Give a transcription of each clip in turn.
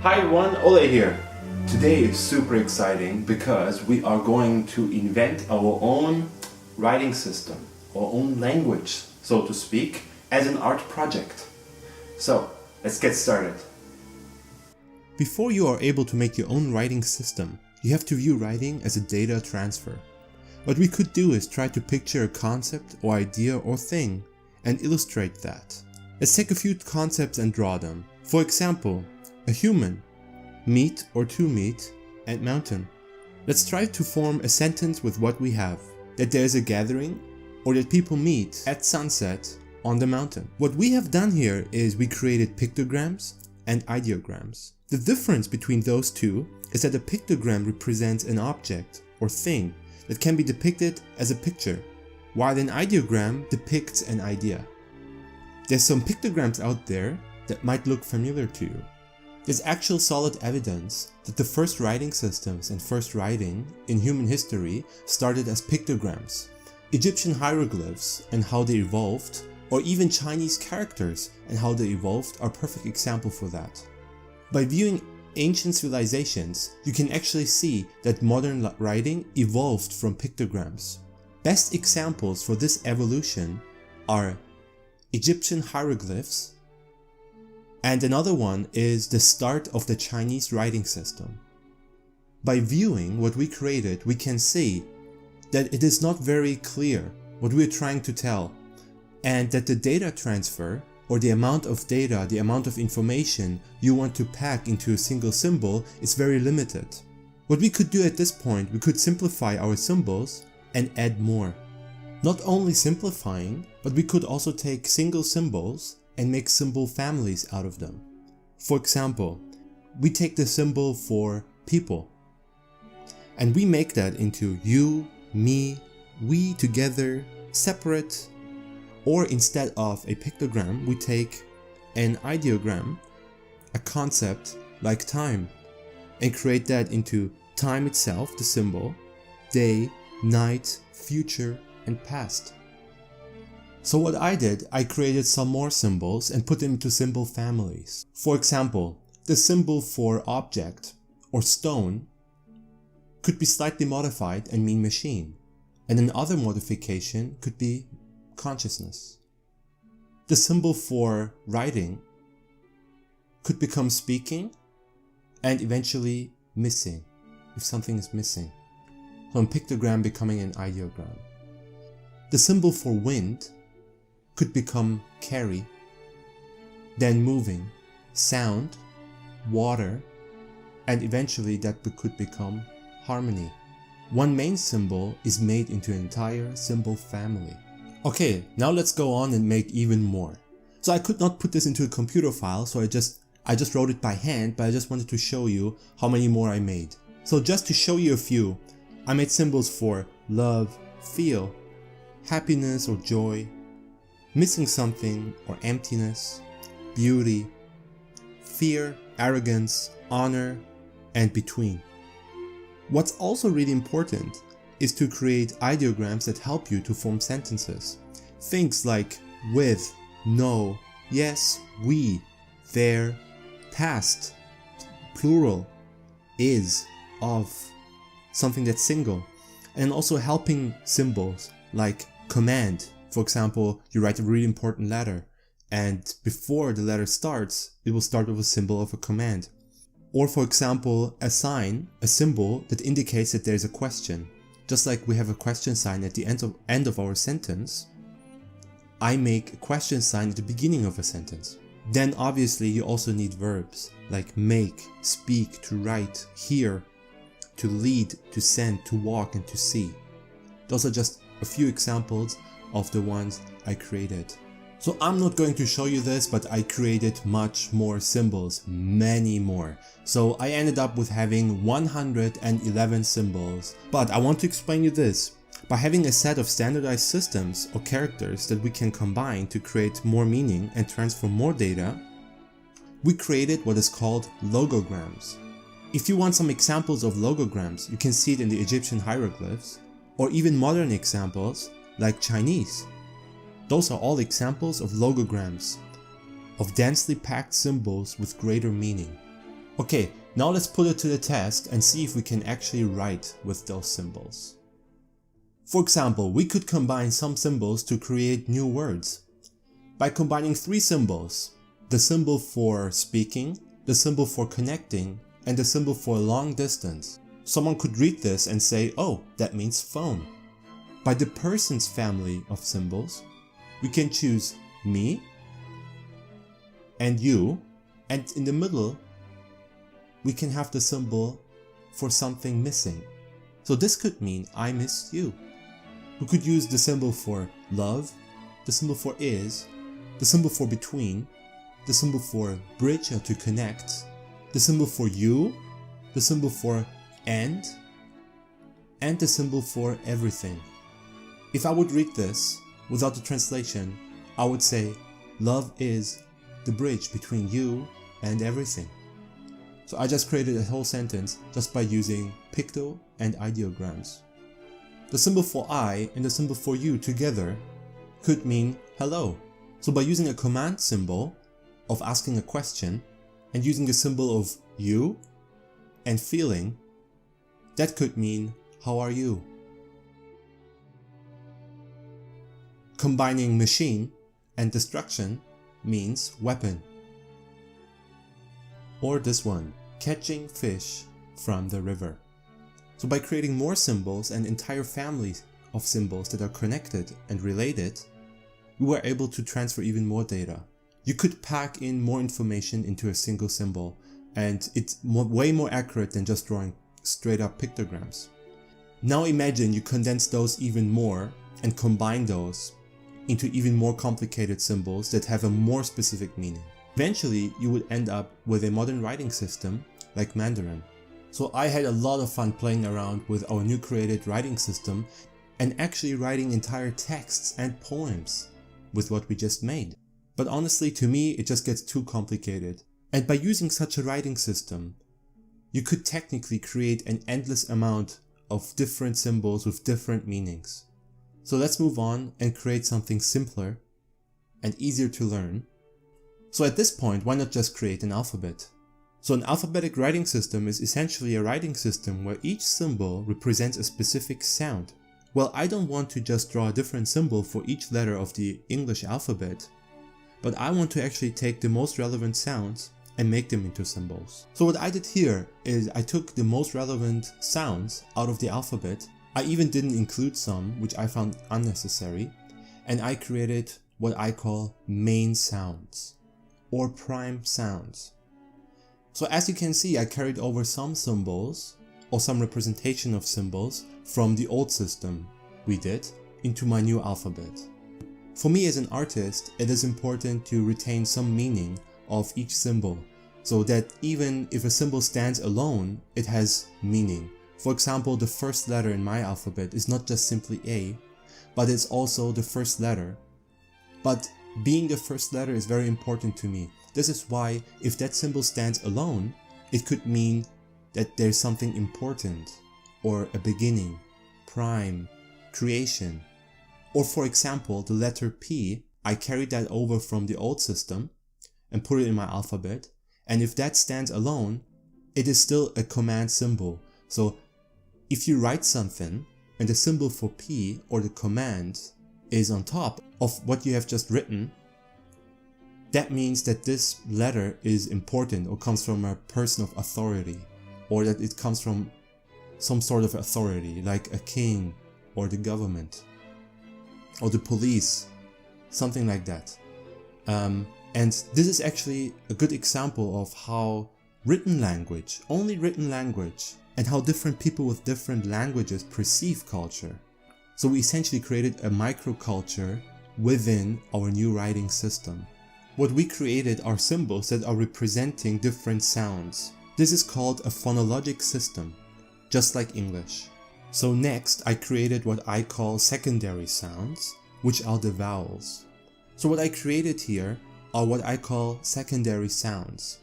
Hi everyone, Olay here. Today is super exciting because we are going to invent our own writing system, our own language, so to speak, as an art project. So, let's get started. Before you are able to make your own writing system, you have to view writing as a data transfer. What we could do is try to picture a concept or idea or thing and illustrate that. Let's take a few concepts and draw them. For example, a human, meat or to meat, and mountain. Let's try to form a sentence with what we have, that there is a gathering or that people meet at sunset on the mountain. What we have done here is we created pictograms and ideograms. The difference between those two is that a pictogram represents an object or thing that can be depicted as a picture, while an ideogram depicts an idea. There's some pictograms out there that might look familiar to you. There's actual solid evidence that the first writing systems and first writing in human history started as pictograms. Egyptian hieroglyphs and how they evolved, or even Chinese characters and how they evolved, are a perfect example for that. By viewing ancient civilizations, you can actually see that modern writing evolved from pictograms. Best examples for this evolution are Egyptian hieroglyphs, and another one is the start of the Chinese writing system. By viewing what we created, we can see that it is not very clear what we are trying to tell, and that the data transfer, or the amount of data, the amount of information you want to pack into a single symbol, is very limited. What we could do at this point, we could simplify our symbols and add more. Not only simplifying, but we could also take single symbols and make symbol families out of them. For example, we take the symbol for people and we make that into you, me, we together, separate, or instead of a pictogram, we take an ideogram, a concept like time, and create that into time itself, the symbol, day, night, future, and past. So what I did, I created some more symbols and put them into symbol families. For example, the symbol for object or stone could be slightly modified and mean machine, and another modification could be consciousness. The symbol for writing could become speaking and eventually missing, if something is missing. So a pictogram becoming an ideogram. The symbol for wind could become carry, then moving, sound, water, and eventually that could become harmony. One main symbol is made into an entire symbol family. Okay, now let's go on and make even more. So I could not put this into a computer file, so I just wrote it by hand, but I just wanted to show you how many more I made. So just to show you a few, I made symbols for love, feel, happiness or joy, missing something or emptiness, beauty, fear, arrogance, honor, and between. What's also really important is to create ideograms that help you to form sentences. Things like with, no, yes, we, there, past, plural, is, of, something that's single, and also helping symbols like command. For example, you write a really important letter, and before the letter starts, it will start with a symbol of a command. Or for example, a sign, a symbol that indicates that there's a question. Just like we have a question sign at the end of our sentence, I make a question sign at the beginning of a sentence. Then obviously you also need verbs like make, speak, to write, hear, to lead, to send, to walk, and to see. Those are just a few examples of the ones I created. So I'm not going to show you this, but I created much more symbols, many more. So I ended up with having 111 symbols. But I want to explain you this. By having a set of standardized systems or characters that we can combine to create more meaning and transfer more data, we created what is called logograms. If you want some examples of logograms, you can see it in the Egyptian hieroglyphs, or even modern examples like Chinese. Those are all examples of logograms, of densely packed symbols with greater meaning. Okay, now let's put it to the test and see if we can actually write with those symbols. For example, we could combine some symbols to create new words. By combining 3 symbols, the symbol for speaking, the symbol for connecting, and the symbol for long distance, someone could read this and say, oh, that means phone. By the person's family of symbols, we can choose me and you, and in the middle, we can have the symbol for something missing. So this could mean I miss you. We could use the symbol for love, the symbol for is, the symbol for between, the symbol for bridge or to connect, the symbol for you, the symbol for and the symbol for everything. If I would read this without the translation, I would say love is the bridge between you and everything. So I just created a whole sentence just by using picto and ideograms. The symbol for I and the symbol for you together could mean hello. So by using a command symbol of asking a question and using the symbol of you and feeling, that could mean how are you? Combining machine and destruction means weapon. Or this one, catching fish from the river. So by creating more symbols and entire families of symbols that are connected and related, we were able to transfer even more data. You could pack in more information into a single symbol, and it's way more accurate than just drawing straight up pictograms. Now imagine you condense those even more and combine those into even more complicated symbols that have a more specific meaning. Eventually, you would end up with a modern writing system like Mandarin. So I had a lot of fun playing around with our new created writing system and actually writing entire texts and poems with what we just made. But honestly, to me, it just gets too complicated. And by using such a writing system, you could technically create an endless amount of different symbols with different meanings. So let's move on and create something simpler and easier to learn. So at this point, why not just create an alphabet? So an alphabetic writing system is essentially a writing system where each symbol represents a specific sound. Well, I don't want to just draw a different symbol for each letter of the English alphabet, but I want to actually take the most relevant sounds and make them into symbols. So what I did here is I took the most relevant sounds out of the alphabet. I even didn't include some, which I found unnecessary, and I created what I call main sounds or prime sounds. So as you can see, I carried over some symbols or some representation of symbols from the old system we did into my new alphabet. For me as an artist, it is important to retain some meaning of each symbol, so that even if a symbol stands alone, it has meaning. For example, the first letter in my alphabet is not just simply A, but it's also the first letter. But being the first letter is very important to me. This is why if that symbol stands alone, it could mean that there's something important, or a beginning, prime, creation. Or for example, the letter P, I carried that over from the old system and put it in my alphabet, and if that stands alone, it is still a command symbol. So if you write something and the symbol for P or the command is on top of what you have just written, that means that this letter is important or comes from a person of authority, or that it comes from some sort of authority like a king or the government or the police, something like that. And this is actually a good example of how written language, only written language, and how different people with different languages perceive culture. So we essentially created a microculture within our new writing system. What we created are symbols that are representing different sounds. This is called a phonologic system, just like English. So next, I created what I call secondary sounds, which are the vowels. So what I created here are what I call secondary sounds.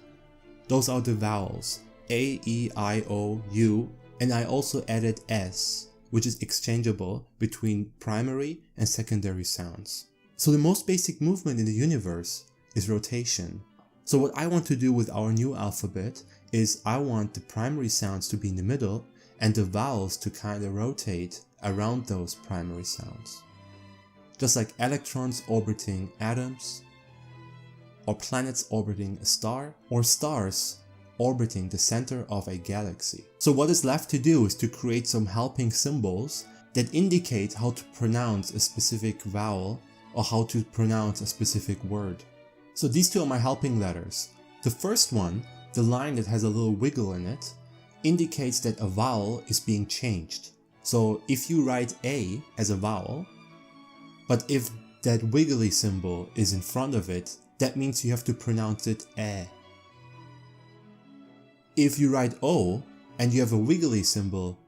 Those are the vowels, A, E, I, O, U, and I also added S, which is exchangeable between primary and secondary sounds. So the most basic movement in the universe is rotation. So what I want to do with our new alphabet is I want the primary sounds to be in the middle and the vowels to kind of rotate around those primary sounds. Just like electrons orbiting atoms, or planets orbiting a star, or stars orbiting the center of a galaxy. So what is left to do is to create some helping symbols that indicate how to pronounce a specific vowel or how to pronounce a specific word. So these two are my helping letters. The first one, the line that has a little wiggle in it, indicates that a vowel is being changed. So if you write A as a vowel, but if that wiggly symbol is in front of it, that means you have to pronounce it eh. If you write O and you have a wiggly symbol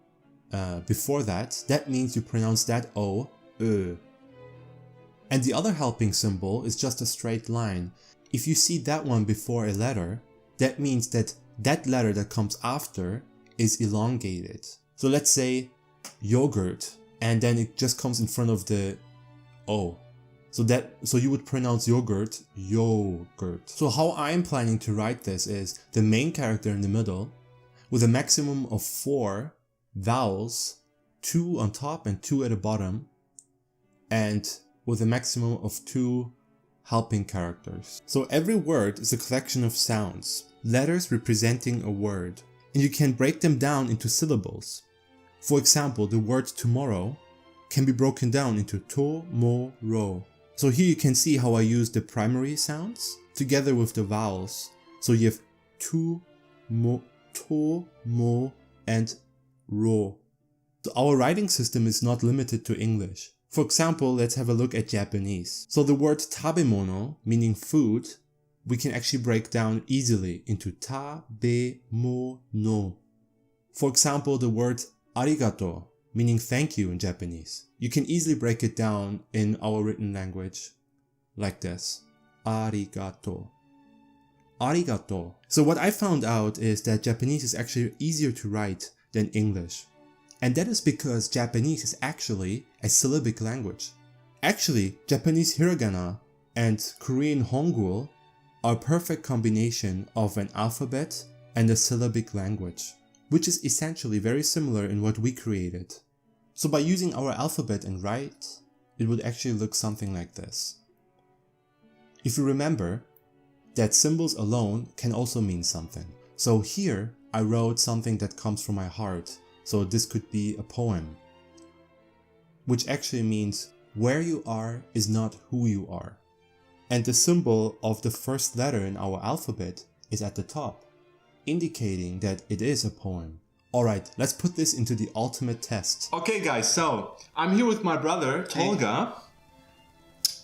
before that, that means you pronounce that O, And the other helping symbol is just a straight line. If you see that one before a letter, that means that that letter that comes after is elongated. So let's say yogurt, and then it just comes in front of the O. So you would pronounce yogurt, yogurt. So how I'm planning to write this is the main character in the middle with a maximum of 4 vowels, 2 on top and 2 at the bottom, and with a maximum of 2 helping characters. So every word is a collection of sounds, letters representing a word, and you can break them down into syllables. For example, the word tomorrow can be broken down into to, mo, ro. So here you can see how I use the primary sounds together with the vowels. So you have to, mo, and ro. So our writing system is not limited to English. For example, let's have a look at Japanese. So the word tabemono, meaning food, we can actually break down easily into tabemono. For example, the word arigato, meaning thank you in Japanese. You can easily break it down in our written language like this. Arigato. Arigato. So what I found out is that Japanese is actually easier to write than English. And that is because Japanese is actually a syllabic language. Actually, Japanese hiragana and Korean hangul are a perfect combination of an alphabet and a syllabic language, which is essentially very similar in what we created. So by using our alphabet and write, it would actually look something like this. If you remember that symbols alone can also mean something. So here I wrote something that comes from my heart. So this could be a poem, which actually means where you are is not who you are. And the symbol of the first letter in our alphabet is at the top, indicating that it is a poem. Alright, let's put this into the ultimate test. Okay guys, so I'm here with my brother, Tolga.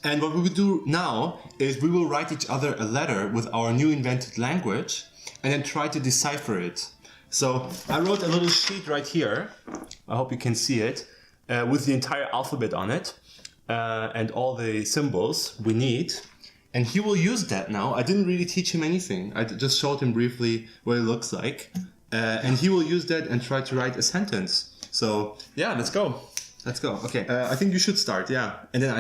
And what we will do now is we will write each other a letter with our new invented language and then try to decipher it. So I wrote a little sheet right here, I hope you can see it, with the entire alphabet on it and all the symbols we need. And he will use that now. I didn't really teach him anything. I just showed him briefly what it looks like. And he will use that and try to write a sentence. So yeah, let's go. Let's go. Okay. I think you should start. Yeah. And then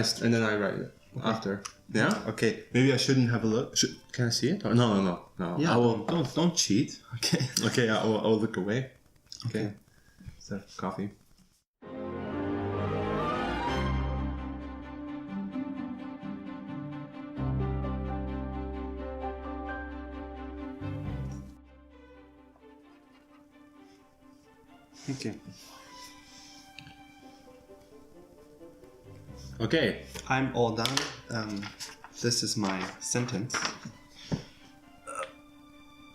I write it after. Yeah. Okay. Maybe I shouldn't have a look. Can I see it? Or no. Yeah. I will. Don't cheat. Okay. Okay. I will look away. Okay. Let's have coffee. Okay. Okay. I'm all done. This is my sentence.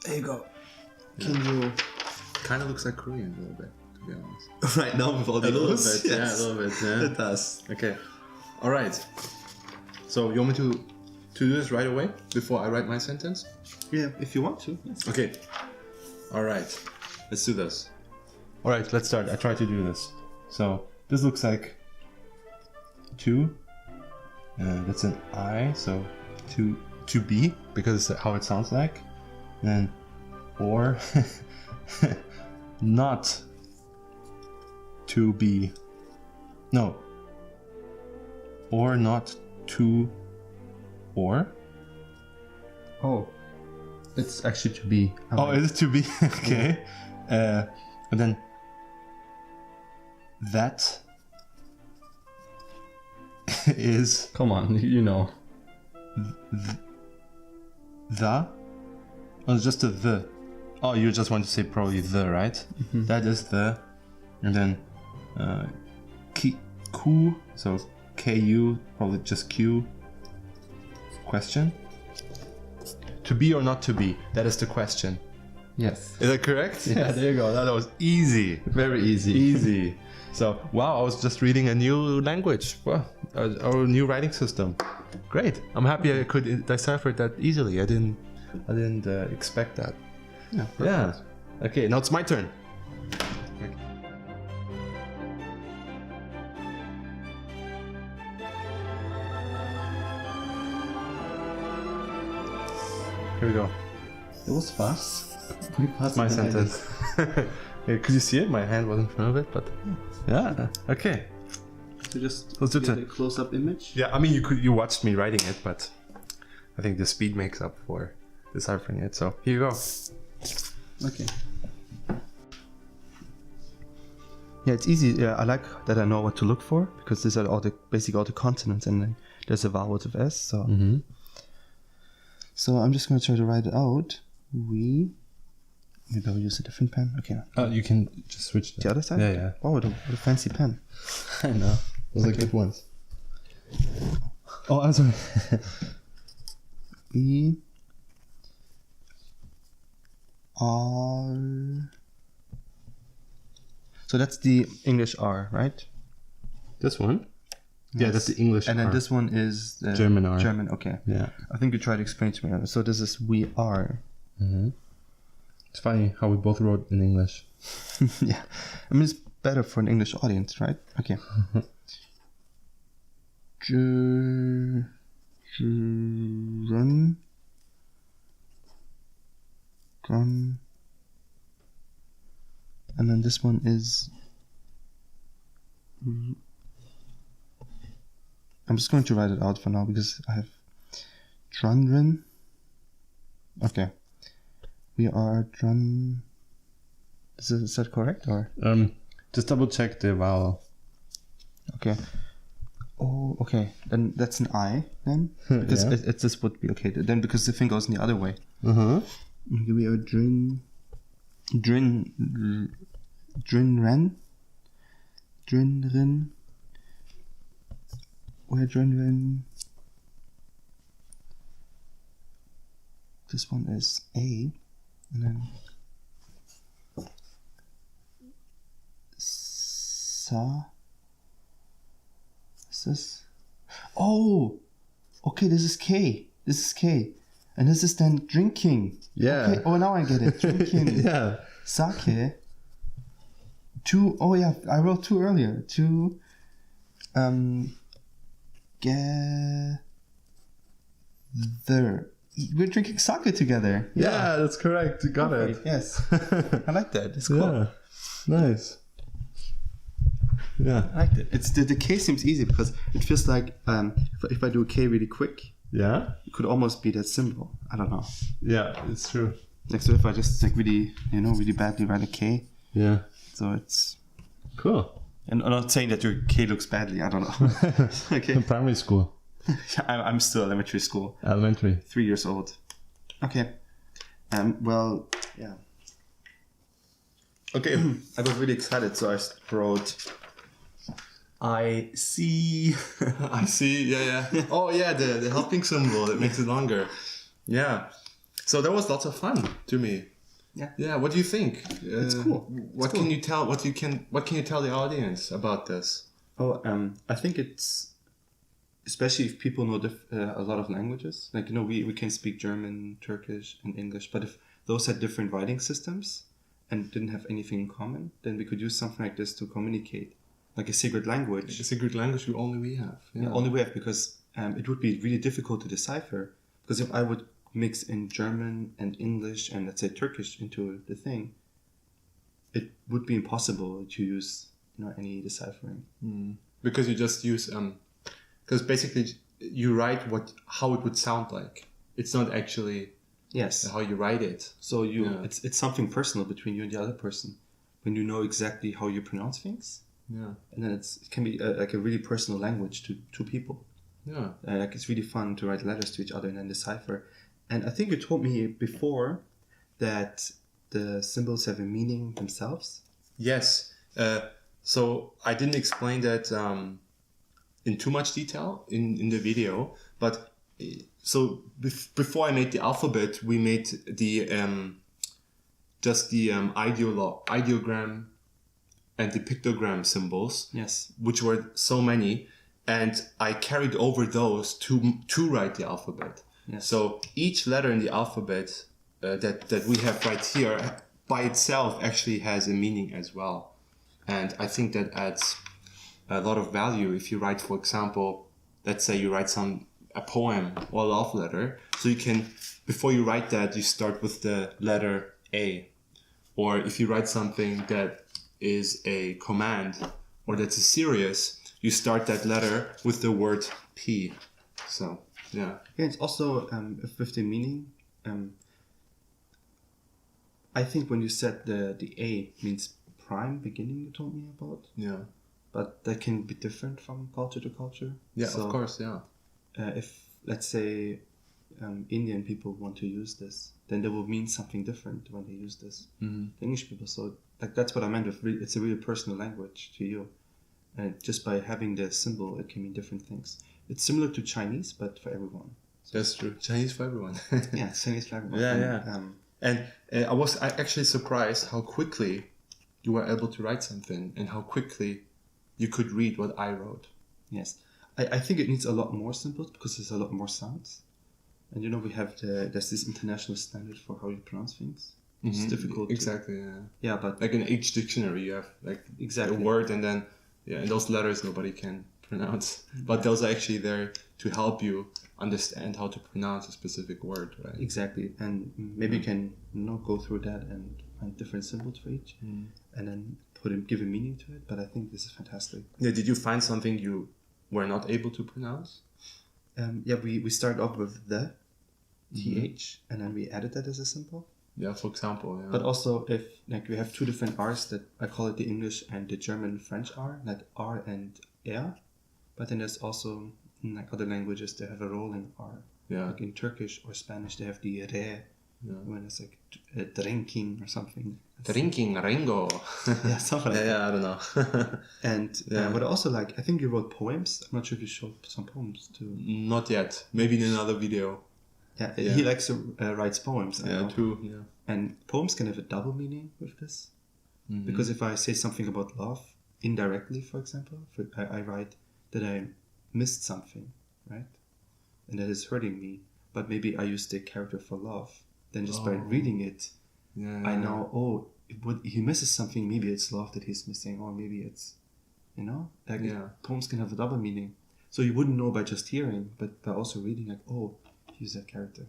There you go. Can you... Kind of looks like Korean a little bit, to be honest. Right now with all the A little O's? bit, Yes. yeah, a little bit, yeah. It does. Okay. All right. So you want me to do this right away before I write my sentence? Yeah, if you want to. Yes. Okay. All right. Let's do this. All right. Let's start. I try to do this. So this looks like 2. That's an I. So to be because it's how it sounds like. And then or not to be. No. Or not to or. Oh. It's actually to be. Oh, it is to be. Okay. And then that is Come on, you know. the. Oh, it's just a the. Oh, you just want to say probably the, right? Mm-hmm. That is the. And then Q, so KU, probably just Q. Question. To be or not to be? That is the question. Yes. Is that correct? Yes. Yeah, there you go. That was easy. Very easy. Easy. So, wow, I was just reading a new language. Wow, our new writing system. Great. I'm happy I could decipher that easily. I didn't expect that. Yeah. Yeah. Okay, now it's my turn. Here we go. It was fast. Pretty fast. My sentence. Yeah, could you see it? My hand was in front of it, but yeah. Okay. So just Let's do get it. a close-up image. Yeah, I mean you watched me writing it, but I think the speed makes up for deciphering it. So here you go. Okay. Yeah, it's easy. Yeah, I like that I know what to look for because these are all the consonants, and then there's a vowel of S. So, so I'm just going to try to write it out. Maybe I'll use a different pen. Okay. You can just switch The other side. Yeah, yeah. Oh, what a fancy pen. I know. Those are good ones. Oh, I'm sorry. E R. So that's the English R, right? This one? Yeah, that's the English And then R. this one is the German R. German, okay. Yeah. I think you tried to explain to me. So this is we are. It's funny how we both wrote in English. Yeah. I mean, it's better for an English audience, right? Okay. Run. And then this one is. I'm just going to write it out for now because I have Drunren. Okay. We are Drun. Is that correct or? Just double check the vowel. Okay. Oh, okay. Then that's an I then because Yeah. this would be okay then because the thing goes in the other way. Okay, we are Drinren. We're Drinren. This one is A, and then Sa. What's this? Oh, okay. This is K. And this is then drinking. Yeah. Okay. Oh, now I get it. Drinking. Yeah. Sake. Two. Oh yeah, I wrote two earlier. Two. We're drinking sake together. Yeah, that's correct. You got it. Yes. I like that. It's cool. Yeah. Nice. Yeah. I like it. It's the K seems easy because it feels like if I do a K really quick, Yeah. it could almost be that symbol. I don't know. Yeah, it's true. Like so if I just like really badly write a K, Yeah. so it's Cool. and I'm not saying that your K looks badly. I don't know. Okay. In primary school. I'm still elementary school. Elementary. 3 years old. Okay. Well, yeah. Okay, I got really excited, so I wrote. I see. I see. Yeah, yeah. Oh, yeah. The helping symbol that makes it longer. Yeah. So that was lots of fun to me. Yeah. Yeah. What do you think? It's cool. What can you tell? What can you tell the audience about this? Oh, I think it's especially if people know a lot of languages. Like we can speak German, Turkish, and English, but if those had different writing systems and didn't have anything in common, then we could use something like this to communicate, like a secret language. A secret language only we have. Yeah, only we have because it would be really difficult to decipher. Because if I would mix in German and English and let's say Turkish into the thing, it would be impossible to use any deciphering. Because you just use because basically you write how it would sound like. It's not actually Yes. and how you write it. So Yeah. it's something personal between you and the other person when you know exactly how you pronounce things, Yeah. and then it can be like a really personal language to two people. Yeah. Like it's really fun to write letters to each other and then decipher. And I think you told me before that the symbols have a meaning themselves. Yes. So I didn't explain that in too much detail in the video, but so before I made the alphabet, we made the just the ideogram and the pictogram symbols. Yes. Which were so many, and I carried over those to write the alphabet. Yes. So each letter in the alphabet that we have right here by itself actually has a meaning as well, and I think that adds a lot of value if you write, for example, let's say you write a poem or a love letter. So you can, before you write that, you start with the letter A, or if you write something that is a command or that's a serious, you start that letter with the word P. So yeah. Yeah, it's also with the meaning. I think when you said the A means prime beginning, you told me about. Yeah. But that can be different from culture to culture. Yeah, So, of course, yeah. If let's say Indian people want to use this, then they will mean something different when they use this. Mm-hmm. The English people. So like that's what I meant with it's a really personal language to you, and just by having the symbol, it can mean different things. It's similar to Chinese, but for everyone. That's true. Chinese for everyone. Yeah, Chinese for everyone. Yeah, and I was actually surprised how quickly you were able to write something and how quickly you could read what I wrote. Yes. I think it needs a lot more symbols because there's a lot more sounds. And we have there's this international standard for how you pronounce things. It's difficult. Exactly, yeah. Yeah, but like in each dictionary you have like exactly a word, and then and those letters nobody can pronounce. But those are actually there to help you understand how to pronounce a specific word, right? Exactly. And maybe you can go through that and find different symbols for each and then give a meaning to it. But I think this is fantastic. Yeah, did you find something you were not able to pronounce? We start off with the TH and then we added that as a symbol. Yeah, for example. Yeah. But also if we have two different R's that I call it the English and the German French R, like R and R. But then there's also like other languages that have a rolling R. Yeah. Like in Turkish or Spanish they have the re. Yeah. When it's like drinking or something. Drinking, Ringo. Yeah, something like that. Yeah, I don't know. And what I also like, I think you wrote poems. I'm not sure if you showed some poems too. Not yet. Maybe in another video. Yeah, he likes to writes poems. I know. Too. Yeah. And poems can have a double meaning with this. Because if I say something about love, indirectly, for example, I write that I missed something, right? And that is hurting me. But maybe I use the character for love. Then just by reading it, I know, he misses something. Maybe it's love that he's missing, or maybe it's, poems can have a double meaning. So you wouldn't know by just hearing, but by also reading, like, he's that character.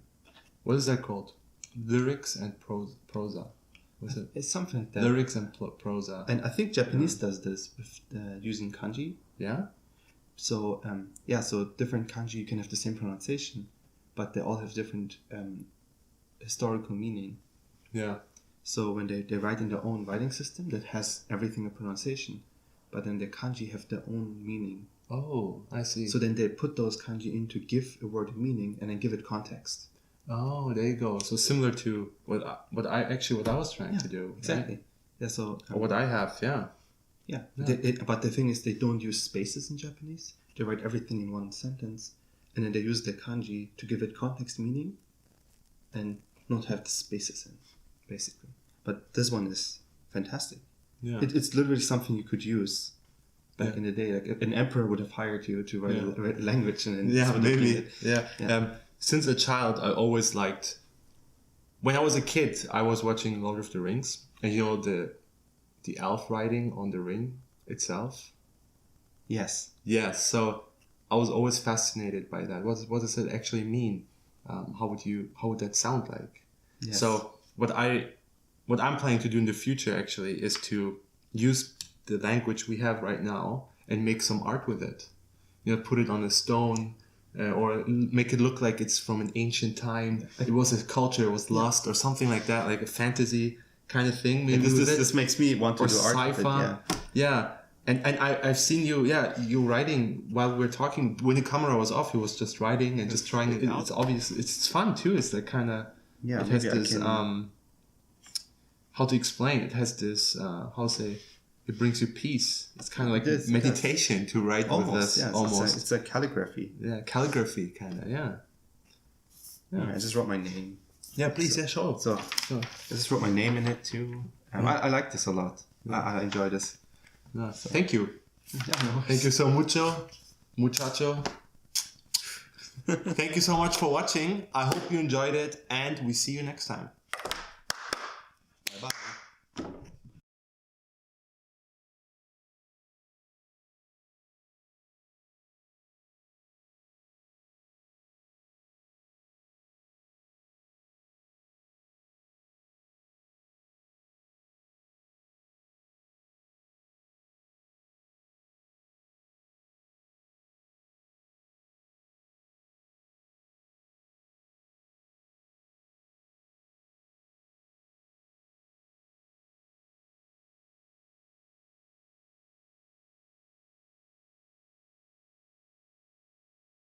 What is that called? Lyrics and prosa. What's it? It's something like that. Lyrics and prosa. And I think Japanese does this with using kanji. Yeah? So, so different kanji, you can have the same pronunciation, but they all have different historical meaning. Yeah. So when they write in their own writing system that has everything in pronunciation, but then the kanji have their own meaning. Oh, I see. So then they put those kanji in to give a word meaning and then give it context. Oh, there you go. So similar to what I was trying to do. Exactly. Right? Yeah. So or what I have. Yeah. Yeah. But the thing is, they don't use spaces in Japanese. They write everything in one sentence, and then they use the kanji to give it context meaning, and not have the spaces in, basically. But this one is fantastic. Yeah. It's literally something you could use back in the day. Like an emperor would have hired you to write a language and then maybe. Since a child, I always liked. When I was a kid, I was watching Lord of the Rings, and the elf writing on the ring itself. Yes. Yes. So I was always fascinated by that. What does it actually mean? How would that sound like? Yes. So what I'm planning to do in the future actually is to use the language we have right now and make some art with it. Put it on a stone, or make it look like it's from an ancient time. It was a culture, it was lost, or something like that, like a fantasy kind of thing. Maybe This makes me want to do art. Sci-fi. Yeah. And I've seen you, you writing while we were talking. When the camera was off, you was just writing and just trying it out. It's obvious. It's fun too. It's like kind of, it has this, how to explain? It has this, it brings you peace. It's kind of like meditation to write with this. Yeah, almost. It's a calligraphy. Yeah, calligraphy kind of, yeah. I just wrote my name. Yeah, please, show. So I just wrote my name in it too. I like this a lot. I enjoy this. No, thank you. Thank you so mucho, muchacho. Thank you so much for watching. I hope you enjoyed it, and we see you next time.